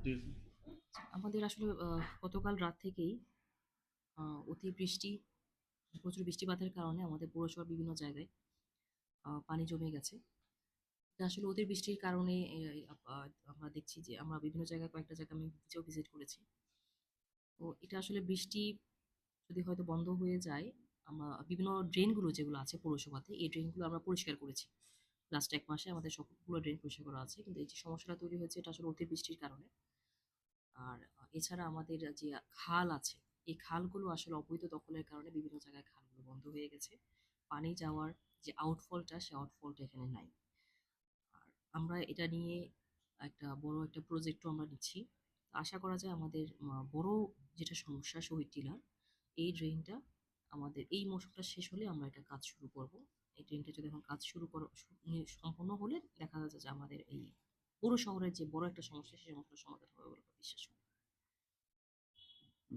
জি, জি। আমাদের আসলে গতকাল রাত থেকেই অতিবৃষ্টি, প্রচুর বৃষ্টিপাতের কারণে আমাদের পৌরসভার বিভিন্ন জায়গায় পানি জমে গেছে। এটা আসলে অতিবৃষ্টির কারণে আমরা দেখছি যে আমরা বিভিন্ন জায়গায় কয়েকটা জায়গায় আমি নিজেও ভিজিট করেছি। তো এটা আসলে বৃষ্টি যদি হয়তো বন্ধ হয়ে যায়, আমরা বিভিন্ন ড্রেনগুলো যেগুলো আছে পৌরসভাতে, এই ড্রেনগুলো আমরা পরিষ্কার করেছি। লাস্ট ১ মাসে আমাদের সবগুলো ড্রেন পরিষ্কার করা আছে। কিন্তু এই যে সমস্যাটা তৈরি হয়েছে এটা আসলে অতিবৃষ্টির কারণে। আর এছাড়া আমাদের যে খাল আছে, এই খালগুলো আসলে অবৈধ দখলের কারণে বিভিন্ন জায়গায় খালগুলো বন্ধ হয়ে গেছে। পানি যাওয়ার যে আউটফলটা, সে আউটফলটা এখানে নাই। আর আমরা এটা নিয়ে বড় একটা প্রজেক্টও আমরা নিচ্ছি। আশা করা যায় আমাদের বড় যেটা সমস্যা শহীদ টিলার, এই ড্রেইনটা আমাদের এই মৌসুমটা শেষ হলে আমরা এটা কাজ শুরু করব। এই ড্রেইনটা যদি এখন কাজ শুরু কর সু নি সম্পন্ন হলে দেখা যাচ্ছে যে আমাদের এই পুরো শহরের যে বড় একটা সমস্যা, সেই সমস্যার সমাধান হবে বলে আমরা বিশ্বাস করি।